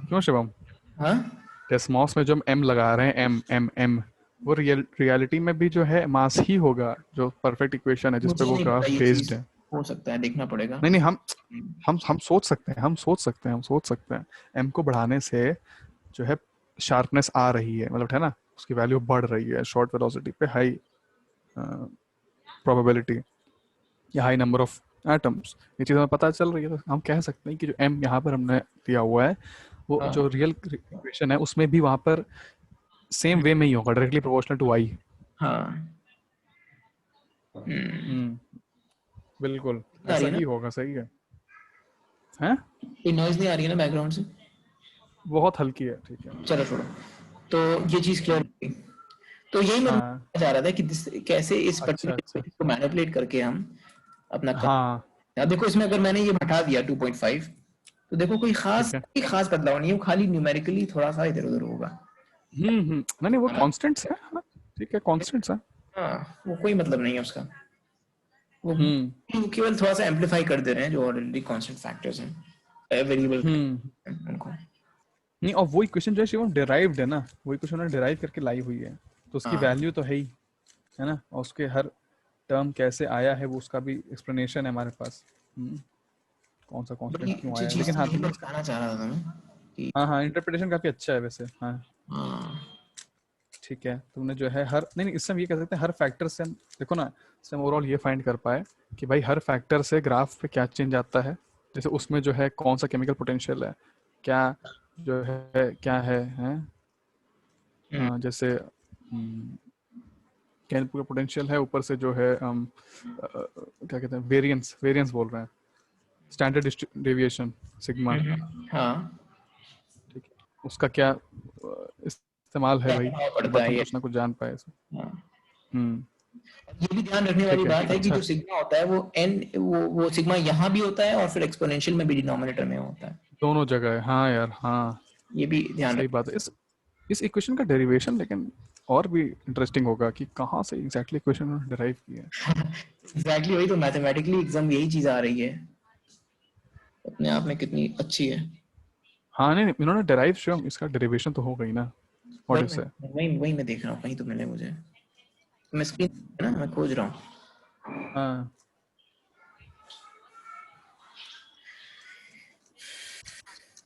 क्यों शिवम? हाँ, डेस्मॉस में जो हम एम लगा रहे हैं, एम एम एम, वो रियलिटी में भी जो है मास ही होगा, जो परफेक्ट इक्वेशन है जिस पे मुझे वो नहीं पता ग्राफ ये बेस्ड चीज, है। हो सकता है, देखना पड़ेगा। नहीं नहीं, हम सोच सकते हैं, हम सोच सकते हैं, हम सोच सकते हैं। एम को बढ़ाने से जो है शार्पनेस आ रही है, मतलब है ना, उसकी वैल्यू बढ़ रही है शॉर्ट वेलोसिटी पे, हाई प्रोबेबिलिटी या हाई नंबर ऑफ एटम्स, ये चीज़ हमें पता चल रही है। तो हम कह सकते हैं कि जो एम यहाँ पर हमने दिया हुआ है वो हाँ जो रियल इक्वेशन है उसमें भी वहाँ पर सेम वे में ही होगा, डायरेक्टली प्रोपोर्शनल टू y। हाँ बिल्कुल आ रही ऐसा है ना, ही होगा, सही है। हैं? कोई नॉइज नहीं आ रही है ना बैकग्राउंड से? बहुत हल्की है, ठीक है। चलो छोड़ो, तो ये चीज क्लियर हो गई। तो यही मैं हाँ, जा रहा था कि कैसे इस अच्छा अच्छा। पर्टिकुलर को मैनिपुलेट करके हम अपना हाँ अब देखो इसमें अगर मैंने ये हटा दिया 2.5, तो देखो ठीक है। कोई खास बदलाव नहीं है, वो खाली न्यूमेरिकली थोड़ा सा इधर उधर होगा। नहीं नहीं, वो कांस्टेंट्स है, हाँ, ठीक है, कांस्टेंट्स है। हाँ वो कोई मतलब नहीं है उसका, वो हम्म केवल थोड़ा सा एम्पलीफाई कर दे रहे हैं जो ऑलरेडी कांस्टेंट फैक्टर्स हैं, वेरिएबल हम्म उनको। नहीं, और वो इक्वेशन जो है शिवम डिराइव्ड है ना, वो इक्वेशन उन्होंने डिराइव करके लाई हुई है, तो उसकी हाँ वैल्यू तो है ना, और उसके हर टर्म कैसे आया है वो उसका भी एक्सप्लेनेशन है हमारे पास। कौन सा बड़ी कांस्टेंट क्यों अच्छी आया है, चीज लेकिन हाँ यही तुमने पर इसका, बताना चाह रहा था मैं कि हाँ हाँ, इंटरप्रिटेशन काफी अच्छा है वैसे, हाँ हाँ ठीक है। तुमने जो है हर, नहीं नहीं, इससे हम ये कह सकते हैं हर फैक्टर से हम, देखो ना, इससे हम ओवरऑल ये फाइंड कर पाए कि भाई हर फैक्टर से ग्राफ पे क्या चेंज आता है, जैसे उसमें जो है कौन सा केमिकल पोटेंशियल है, क्या जो है क्या है? हम्म, जैसे केमिकल पोटेंशियल है, ऊपर से जो है क्या कहते हैं, वेरिएंस वेरिएंस बोल रहे हैं, स्टैंडर्ड डेविएशन सिग्मा, हाँ ठीक है, उसका क्या इस्तेमाल है क्या भाई, प्रभाव एक पड़ता बार है हम ये। कुछ ना कुछ जान पाए इसमें। हाँ हम्म ये भी ध्यान रखने वाली ठीक है, बात है कि अच्छा, जो सिग्मा होता है वो एन वो सिग्मा यहाँ भी होता है और फिर एक्सपोनेंशियल में भी डिनोमिनेटर में होता है, दोनों जगह है, हाँ यार, हाँ ये भी ध्यान सही बात है। इस इक्वेशन का डेरिवेशन लेकिन और भी इंटरेस्टिंग होगा कि कहाँ से एग्जैक्टली इक्वेशन उन्होंने डिराइव किया है। एग्जैक्टली वही तो, मैथमेटिकली एग्जाम यही चीज आ रही है, अपने आप में कितनी अच्छी है। हाँ नहीं नहीं, इन्होंने डिराइव शिवम, इसका डेरिवेशन तो हो गई ना, व्हाट वही यू से। वही मैं देख रहा हूँ, कहीं तो मिले मुझे, मैं स्क्रीन है ना, मैं खोज रहा हूँ। हाँ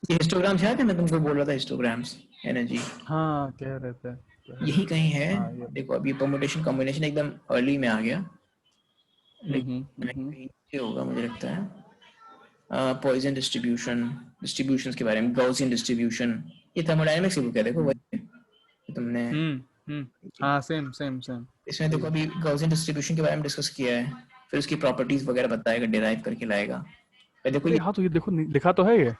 ये हिस्टोग्राम्स याद है, मैं तुमको बोल रहा था हिस्टोग्राम्स एनर्जी हाँ, कह रहे यही थे। कहीं है। हाँ ये, देखो अभी परमुटेशन कॉम्बिनेशन एकदम अर्ली में आ गया, लेकिन हम्म। कहीं नीचे होगा मुझे लगता है। पॉइजन डिस्ट्रीब्यूशन, डिस्ट्रीब्यूशंस के बारे में, गॉसियन डिस्ट्रीब्यूशन, ये थर्मोडायनेमिक्स की बुक है, देखो वही है जो तुमने, हम्म हाँ, सेम सेम सेम, इसमें वही देखो है। अभी गॉसियन डिस्ट्रीब्यूशन के बारे में डिस्कस किया है, फिर उसकी प्रॉपर्टीज वगैरह बताएगा, डिराइव करके लाएगा। फिर देखो अरे ये हाँ, तो ये देखो लिखा तो है ये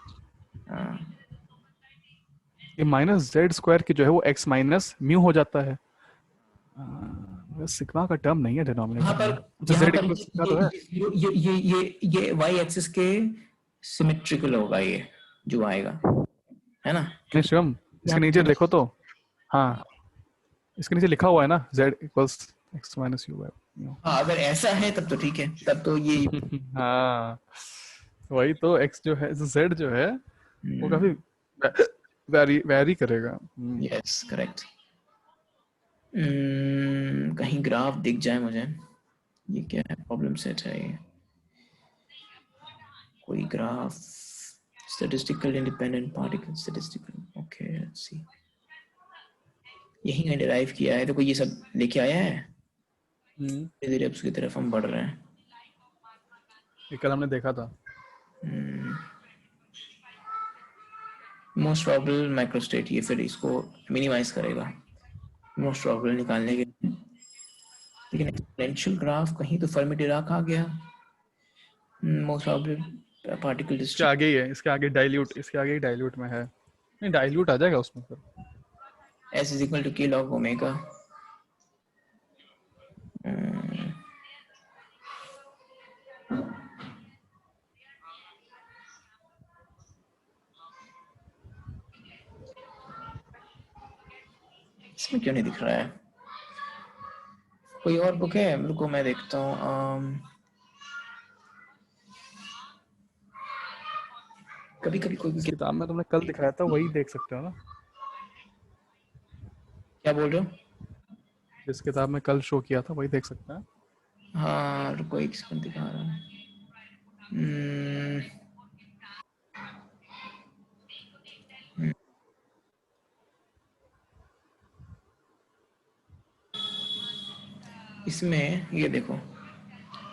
माइनस जेड स्क्वायर की जो है वो एक्स माइनस म्यू हो जाता है, सिग्मा का टर्म नहीं है यहाँ डिनोमिनेटर पर में, अच्छा यहाँ जेड पर इक्वल्स लिखा तो है। ये वाई एक्सिस के सिमेट्रिकल होगा ये जो आएगा, है ना, नहीं क्योंकि शिवम, इसके यहाँ नीचे पर देखो तो, हाँ, इसके नीचे लिखा हुआ है ना, Z equals x minus you है। हाँ अगर ऐसा है तब तो ठीक है, तब तो ये हाँ, वही तो, एक्स जो है, जेड जो है वो काफी वैरी वैरी करेगा। Yes correct. कहीं ग्राफ दिख जाए मुझे, ये क्या है, प्रॉब्लम सेट है ये, कोई graph, statistical independent particle statistical, okay let's see, यही है डिराइव किया है, देखो ये सब लेके आया है, हम्म, धीरे धीरे उसकी तरफ हम बढ़ रहे हैं। ये कल हमने देखा था। मोस्ट प्रोबेबल माइक्रोस्टेट, ये फिर इसको मिनिमाइज करेगा मोस्ट प्रोबेबल निकालने के लिए, लेकिन एक्सपोनेंशियल ग्राफ कहीं तो फर्मी डिराक आ गया, मोस्ट प्रोबेबल पार्टिकल इसके डिस्ट्रीब्यूशन आगे ही है, इसके आगे डाइल्यूट, इसके आगे ही डाइल्यूट में है, नहीं डाइल्यूट आ जाएगा उसमें फिर। S is equal to k log omega। इसमें क्यों नहीं दिख रहा है, कोई और बुक है, रुको मैं देखता हूँ। कभी कभी कोई इस किताब में तुमने कल दिखाया था वही देख सकते हो ना, क्या बोल रहे हो? जिस किताब में कल शो किया था वही देख सकते हैं। हाँ रुको एक सेकंड दिखा रहा हूँ। इसमें ये देखो,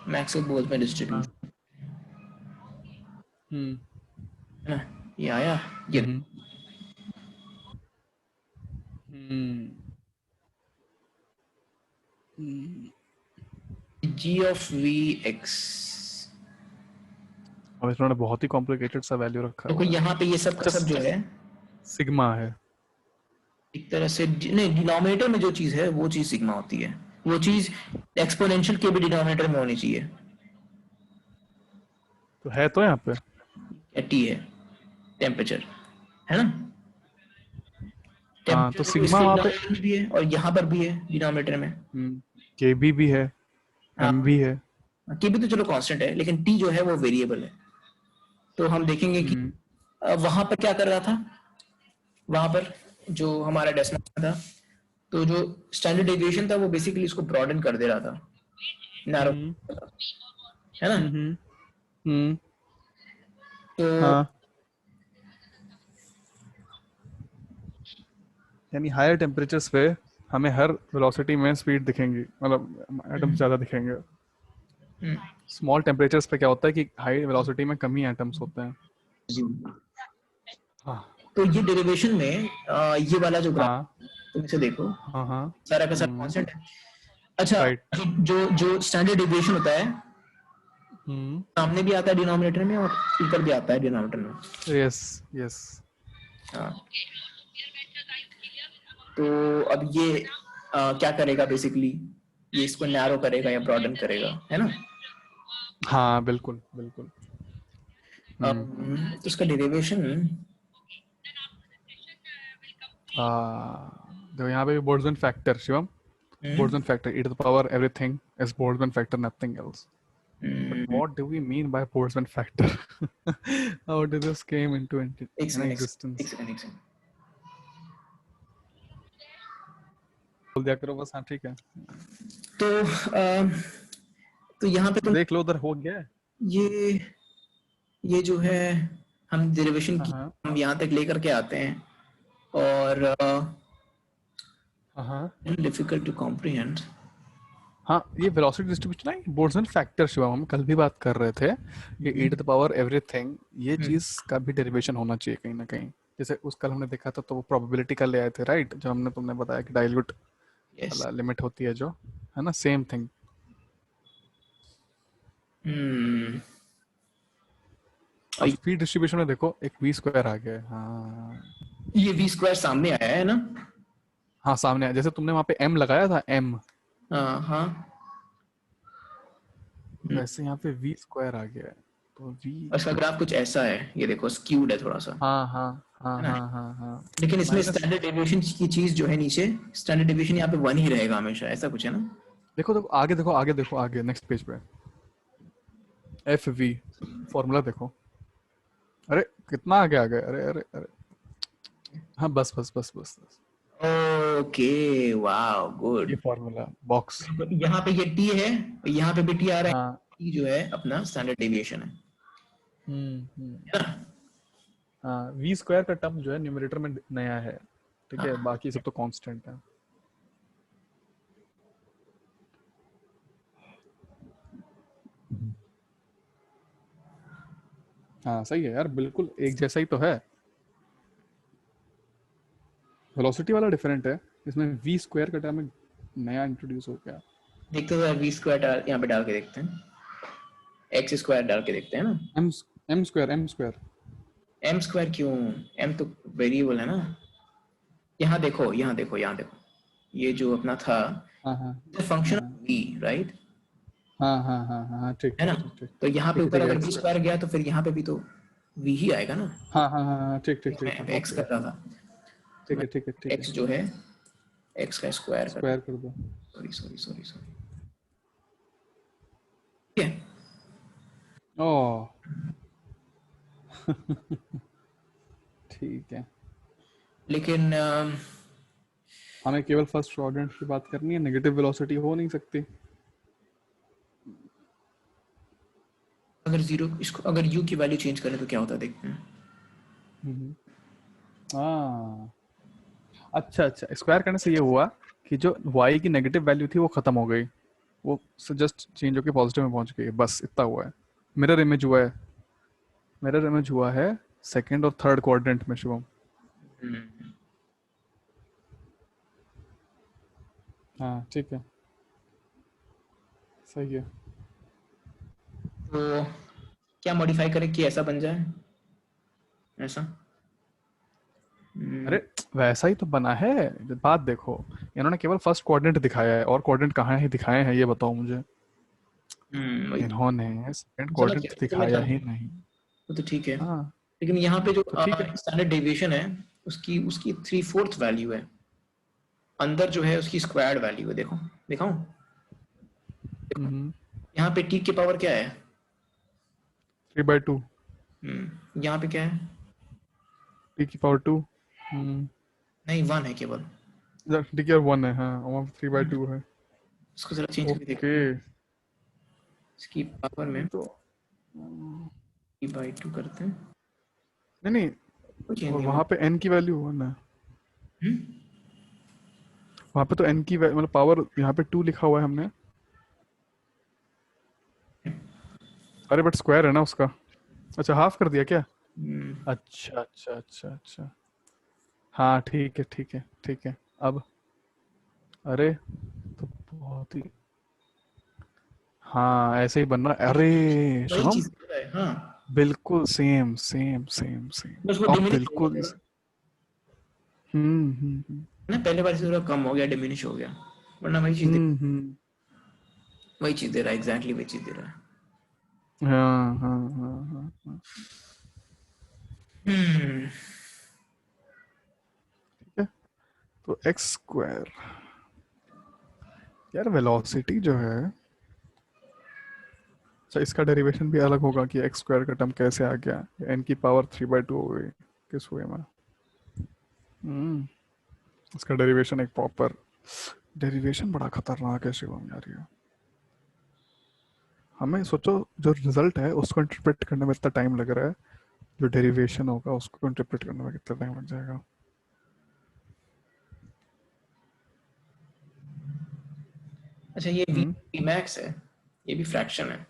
मैक्सवेल बोल्ट्जमैन हाँ, डिस्ट्रीब्यूशन हम्म है ना, ये आया, ये हम्म जी ऑफ वी एक्स। अब इन्होंने बहुत ही कॉम्प्लिकेटेड सा वैल्यू रखा देखो हुआ है। यहाँ पे ये सब का अच्छा, सब जो है सिग्मा है। एक तरह से नहीं, डिनोमिनेटर में जो चीज है वो चीज सिग्मा होती है, वो चीज एक्सपोनेंशियल के भी डिनोमिनेटर में होनी चाहिए। तो है तो यहाँ पे टी है टेम्परेचर, है ना? हाँ, तो टेम्परेचर सिग्मा इसके वहाँ पे डिनोमिनेटर में भी है और यहाँ पर भी है डिनोमिनेटर में। के बी भी है, हाँ, एम भी है। के भी तो चलो कांस्टेंट है, लेकिन टी जो है वो वेरिएबल है। तो हम देखेंगे कि वहां पर क्या कर रहा था, वहां पर जो हमारा डेसिमल था, तो जो स्टैंडर्ड डेविएशन था वो बेसिकली इसको ब्रॉडन कर दे रहा था, नैरो, है ना? हम्म तो हाँ, यानी हायर टेम्परेचर्स पे हमें हर वेलोसिटी में स्पीड दिखेंगी, मतलब एटम्स ज़्यादा दिखेंगे। स्मॉल टेम्परेचर्स पे क्या होता है कि हाई वेलोसिटी में कम ही एटम्स होते हैं। हाँ तो ये डेरिवेशन में ये वाला जो ग्राफ हाँ तुम इसे देखो, हाँ हाँ सारा का सारा कांस्टेंट है। अच्छा, राइट। जो जो स्टैंडर्ड डेविएशन होता है सामने भी आता है डिनोमिनेटर में और ऊपर भी आता है डिनोमिनेटर में। Yes yes. हाँ, तो अब ये क्या करेगा बेसिकली, ये इसको नैरो करेगा या ब्रॉडन करेगा, है ना? हाँ बिल्कुल बिल्कुल। तो उसका डेरिवेशन तो यहाँ पे भी Boltzmann factor Shivam, Boltzmann factor e to the power everything is Boltzmann factor, nothing else. But what do we mean by Boltzmann factor? How did this came into एक सेकंड existence? एक सेकंड बोल दिया करो बस, हाँ ठीक है। तो यहाँ पे तुम देख लो उधर हो गया है। ये जो है हम डेरिवेशन की हाँ हम यहाँ तक लेकर के आते हैं और हाँ डिफिकल्ट टू कॉम्प्रिहेंड। हाँ, ये वेलोसिटी डिस्ट्रीब्यूशन है, बोल्ट्जमैन फैक्टर शिवम, हम कल भी बात कर रहे थे। ये e to the power everything, ये चीज का भी डेरिवेशन होना चाहिए कहीं ना कहीं। जैसे उस कल हमने देखा था तो वो प्रोबेबिलिटी का ले आए थे, राइट? जब हमने तुमने बताया कि डाइल्यूट यस, वाला लिमिट होती है जो, है ना, सेम थिंग। अब स्पीड डिस्ट्रीब्यूशन में देखो एक वी स्क्वायर आ गया है। हाँ, ये वी स्क्वायर सामने आया है ना? हाँ सामने आया, जैसे तुमने वहां पे एम लगाया था एम, हाँ, वैसे यहाँ पे वी स्क्वायर आ गया है। तो वी, उसका ग्राफ कुछ ऐसा है, ये देखो स्क्यूड है थोड़ा सा, हाँ हाँ हाँ है ना? हाँ हाँ हाँ, लेकिन इसमें माइनस। स्टैंडर्ड डेविएशन की चीज जो है नीचे, स्टैंडर्ड डेविएशन यहाँ पे 1 ही रहेगा हमेशा, ऐसा कुछ है ना? देखो देखो आगे, देखो आगे, देखो आगे नेक्स्ट पेज पे एफ वी फॉर्मूला देखो। अरे कितना आगे आ गए, अरे अरे अरे, हाँ बस बस बस बस बस, ओके, वाओ, गुड। ये फॉर्मूला बॉक्स। यहाँ पे ये टी है, यहाँ पे भी टी आ रहा है, हाँ टी जो है अपना स्टैंडर्ड डेविएशन है हम्म। है ना? हाँ, वी स्क्वायर का टर्म जो है न्यूमरेटर में नया है, ठीक है, हाँ, बाकी सब तो कांस्टेंट है। हाँ सही है यार, बिल्कुल एक जैसा ही तो है। वेलोसिटी वाला डिफरेंट है, इसमें वी स्क्वायर का टर्म नया इंट्रोड्यूस हो गया। देखते हैं वी स्क्वायर यहाँ पे डाल के देखते हैं, एक्स स्क्वायर डाल के देखते हैं ना। M M square, M square. M square क्यों? एम तो वेरिएबल है ना। यहाँ देखो, यहाँ देखो, यहाँ देखो, ये जो अपना था हाँ हाँ फंक्शन ऑफ वी, राइट, हाँ हाँ हाँ हाँ हाँ, ठीक है ना? ठीक ठीक ठीक तो यहाँ पे ठीक ऊपर ठीक, अगर एक्स वी स्क्वायर। स्क्वायर गया तो फिर यहाँ पे भी तो वी ही आएगा ना। हाँ हाँ हाँ हाँ, ठीक ठीक ठीक मैं ठीक, एक्स ओके कर रहा ओके, था, ठीक है ठीक है ठीक है, एक्स जो है एक्स का स्क्वायर कर, स्क्वायर कर दो। सॉरी सॉरी सॉरी सॉरी, ठीक है। ओह ठीक है, लेकिन हमें केवल फर्स्ट क्वाड्रेंट की बात करनी है, नेगेटिव वेलोसिटी हो नहीं सकती। अगर जीरो, इसको अगर यू की वैल्यू चेंज करें तो क्या होता है, देखते हैं। हाँ अच्छा अच्छा, स्क्वायर करने से ये हुआ कि जो y की नेगेटिव वैल्यू थी वो खत्म हो गई, वो जस्ट चेंज होकर पॉजिटिव में पहुंच गई, बस इतना हुआ है। मिरर इमेज हुआ है, मिरर इमेज हुआ है सेकंड और थर्ड क्वाड्रेंट में शिवम। हाँ ठीक है, सही है। तो क्या मॉडिफाई करें कि ऐसा बन जाए, ऐसा? अरे वैसा ही तो बना है। बात देखो, इन्होंने केवल फर्स्ट कोऑर्डिनेट दिखाया है, और कोऑर्डिनेट कहाँ ही दिखाए हैं ये बताओ मुझे। वही इन्होंने सेकंड समझ कोऑर्डिनेट गया, समझ दिखाया गया, ही नहीं। वो तो ठीक है। हाँ लेकिन यहाँ पे जो तो ठीक है। स्टैंडर्ड डेविएशन है, उसकी उसकी 3/4 वैल्यू है, अंदर जो है उसकी स्क्वायर्ड वैल्यू है। देखो, दिखाऊं? हम्म। यहाँ पे टी के पावर क्या है? 3/2। यहाँ पे क्या है? t⁻²। नहीं, 1 है केवल। ठीक है, 1 है, हाँ, वहाँ 3/2 है। इसको जरा चेंज करके ओके। देखो, इसकी पावर ये में तो t/2 करते हैं, नहीं नहीं, कोई चेंज और नहीं वहाँ होगा। पे n की वैल्यू 1 है। वहाँ पे तो n की मतलब पावर यहाँ पे 2 लिखा हुआ है हमने। अरे बट स्क्वायर है ना उसका। अच्छा, हाफ कर दिया क्या? अच्छा अच्छा अच्छा अच्छा। हाँ ठीक है ठीक है ठीक है। अब अरे तो बहुत ही, हाँ ऐसे ही बनना। अरे वही शुभम, चीज है, हाँ। बिल्कुल सेम सेम सेम बस वो सेम, अब डिमिनिश हो गया बिल्कुल थोड़ा, हम्म। ना, पहले बार से थोड़ा कम हो गया, डिमिनिश हो गया, वरना वही चीज दे, हम्म। वही चीज दे रहा है, एग्जैक्टली वही चीज दे रहा है। हाँ हाँ हाँ हाँ हाँ। हम्म ठीक है, तो एक्स स्क्वायर, यार वेलोसिटी जो है, अच्छा इसका डेरिवेशन भी अलग होगा कि एक्स स्क्वायर का टर्म कैसे आ गया, एन की पावर 3/2 हो गई किस वे में। हम्म। इसका डेरिवेशन एक प्रॉपर डेरिवेशन, बड़ा खतरनाक है शिवम यार ये। हमें सोचो, जो रिजल्ट है उसको इंटरप्रेट करने में इतना टाइम लग रहा है, जो डेरिवेशन होगा उसको इंटरप्रेट करने में कितना टाइम लग जाएगा। अच्छा, ये हम्म। वी मैक्स है, ये भी फ्रैक्शन है।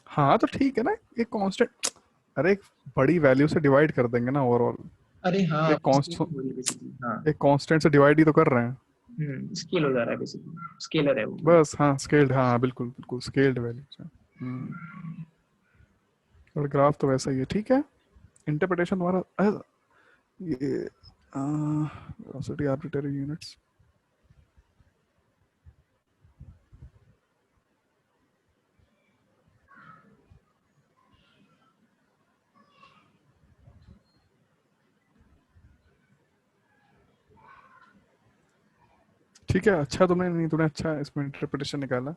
हाँ तो ठीक है ना, एक कांस्टेंट, अरे एक बड़ी वैल्यू से डिवाइड कर देंगे ना ओवरऑल। अरे हाँ, एक कांस्ट, बेसिकली हाँ। एक कांस्टेंट से डिवाइड ही तो कर रहे हैं। स्केल हो जा रहा है बेसिकली, स्केलर है वो। बस हाँ, स्केल्ड, हाँ बिल्कुल बिल्कुल स्केल्ड वैल्यू से। और ग्राफ तो वैसा ही है, ठीक है। इंटरप्रिटेशन तुम्हारा ये वेलोसिटी आर्बिट्ररी यूनिट्स। ठीक है, अच्छा तुमने, नहीं तुमने अच्छा इसमें इंटरप्रिटेशन निकाला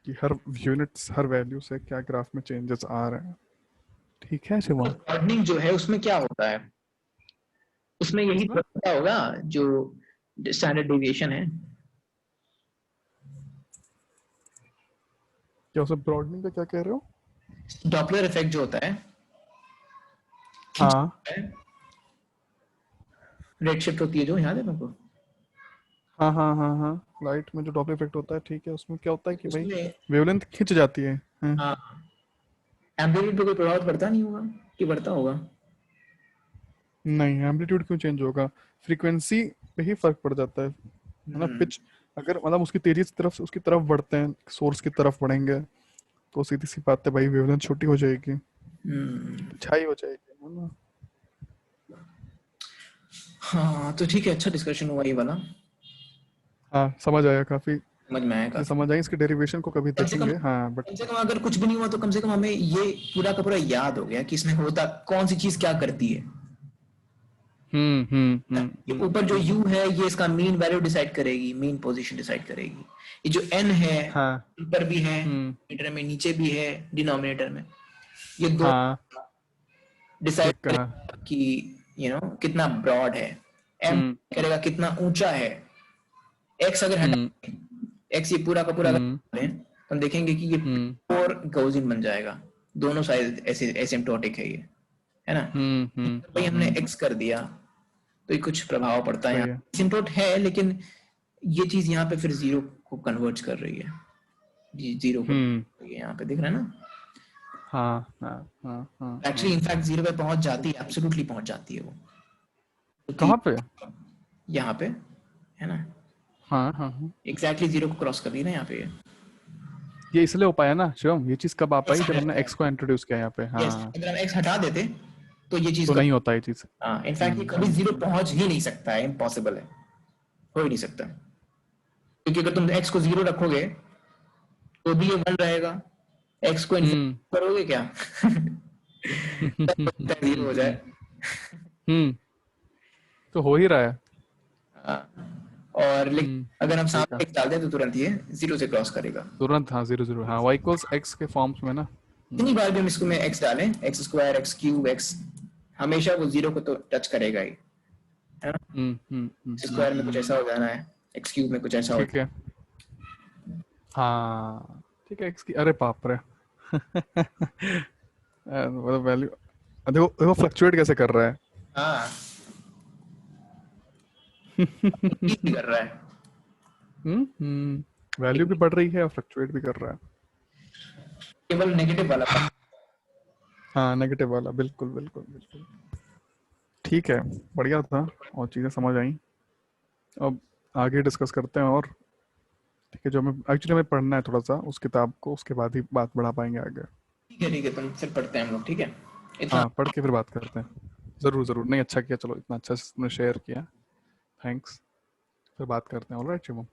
कि हर यूनिट्स, हर वैल्यू से क्या ग्राफ में चेंजेस आ रहे हैं। ठीक है शिवम। ब्रॉडनिंग जो है उसमें क्या होता है? उसमें यही इसमें तो होता होगा जो स्टैंडर्ड डेविएशन है। क्या, उसमें ब्रॉडनिंग का क्या कह रहे हो? डॉपलर इफेक्ट जो होता है, खिंच हाँ रेड शिफ्ट होती है जो, याद है तुमको? हाँ हाँ हाँ हाँ, लाइट में जो डॉपलर इफेक्ट होता है, ठीक है, उसमें क्या होता है कि भाई उसमें वेवलेंथ खिंच जाती है। हाँ। हाँ, एम्पलीट्यूड पे कोई प्रभाव पड़ता नहीं होगा कि पड़ता होगा? नहीं, एम्पलीट्यूड क्यों चेंज होगा, फ्रीक्वेंसी पे ही फर्क पड़ जाता है ना। हम्म पिच अगर मतलब उसकी तेजी की तरफ से उसकी तरफ बढ़ते हैं, सोर्स की तरफ बढ़ेंगे, तो सीधी सी बात है भाई, वेवलेंथ छोटी हो जाएगी, हम्म। छाई हो जाएगी, है ना। हाँ तो ठीक है, अच्छा डिस्कशन हुआ ये वाला, हाँ समझ आया काफी, समझ में आया ये काफी। समझ आई, इसके डेरिवेशन को कभी कम से कम, देखेंगे, हाँ बट। कम से कम अगर कुछ भी नहीं हुआ तो कम से कम हमें ये पूरा का पूरा याद हो गया कि इसमें होता कौन सी चीज क्या करती है। ये ऊपर जो u है ये इसका मीन वैल्यू डिसाइड करेगी, मीन पोजीशन डिसाइड करेगी। ये जो n है, हाँ। ऊपर भी है, हम्म। मीटर में नीचे भी है, डिनोमिनेटर में, ये दो हाँ डिसाइड ठीक कहा। करेगा कि कितना ब्रॉड है। m हम्म करेगा कितना ऊंचा है। x अगर हम्म हटा, x ये पूरा का पूरा अगर हम्म हटा दें, तो हम देखेंगे कि ये हम्म और गौसियन बन जाएगा। दोनों साइड ऐसे एसिम्प्टोटिक है ये, है ना? भाई हमने x कर दिया तो ये कुछ प्रभाव पड़ता है यहाँ, सही है। एसिम्प्टोट है, लेकिन ये चीज यहाँ पे फिर जीरो को कन्वर्ट कर रही है, जी जीरो को हम्म। यहाँ पे दिख रहा है ना। हाँ हाँ हाँ हाँ एक्चुअली इनफैक्ट 0 पे पहुंच जाती है, एब्सोल्युटली पहुंच जाती है वो, क्योंकि कहाँ पे? यहाँ पे है ना, हाँ हाँ हाँ, एग्जैक्टली 0 को क्रॉस कर दी ना यहाँ पे ये इसलिए हो पाया ना शिवम, ये चीज कब आ पाई जब हमने ये। एक्स को इंट्रोड्यूस किया यहाँ पे। यस, हाँ, अगर हम एक्स हटा देते तो ये चीज तो नहीं होता ये चीज। हाँ, इनफैक्ट ये कभी 0 पहुंच ही नहीं सकता है, इम्पॉसिबल है, हो ही नहीं सकता, क्योंकि अगर तुम एक्स को 0 रखोगे तो भी ये 1 रहेगा, एक्स को हम्म इन्फिनिटी करोगे क्या? तब 0 हो जाए। हम्म, तो हो ही रहा है। हाँ, और लेकिन अगर हम सही कहा। सामने x डाल दें तो तुरंत ये 0 से क्रॉस करेगा। तुरंत, हाँ 0 0, हाँ y इक्वल्स x के फॉर्म्स में ना। जितनी बार भी हम इसको में x डालें, x square, x cube, x, हमेशा वो 0 को तो टच करेगा ही, है ना? एक्स स्क्वायर में कुछ ऐसा हो जाना है, एक्स क्यूब में कुछ ऐसा हो ठीक है, हाँ ठीक है, x की, अरे बाप रे मतलब वैल्यू, देखो देखो फ्लक्चुएट कैसे कर रहा है। हाँ, भी कर रहा है, वैल्यू भी बढ़ रही है और फ्लक्चुएट भी कर रहा है। केवल नेगेटिव वाला part। हाँ नेगेटिव वाला, बिल्कुल बिल्कुल बिल्कुल। ठीक है, बढ़िया था और चीज़ें समझ आई। अब आगे डिस्कस करते हैं और, ठीक है, जो हमें एक्चुअली हमें पढ़ना है थोड़ा सा उस किताब को, उसके बाद ही बात बढ़ा पाएंगे आगे। ठीक है, तुम फिर पढ़ते हैं हम लोग, ठीक है, इतना। हाँ पढ़ के फिर बात करते हैं। ज़रूर ज़रूर, नहीं अच्छा किया, चलो इतना अच्छा से तुमने शेयर किया, थैंक्स। फिर बात करते हैं, ऑलराइट शिवम।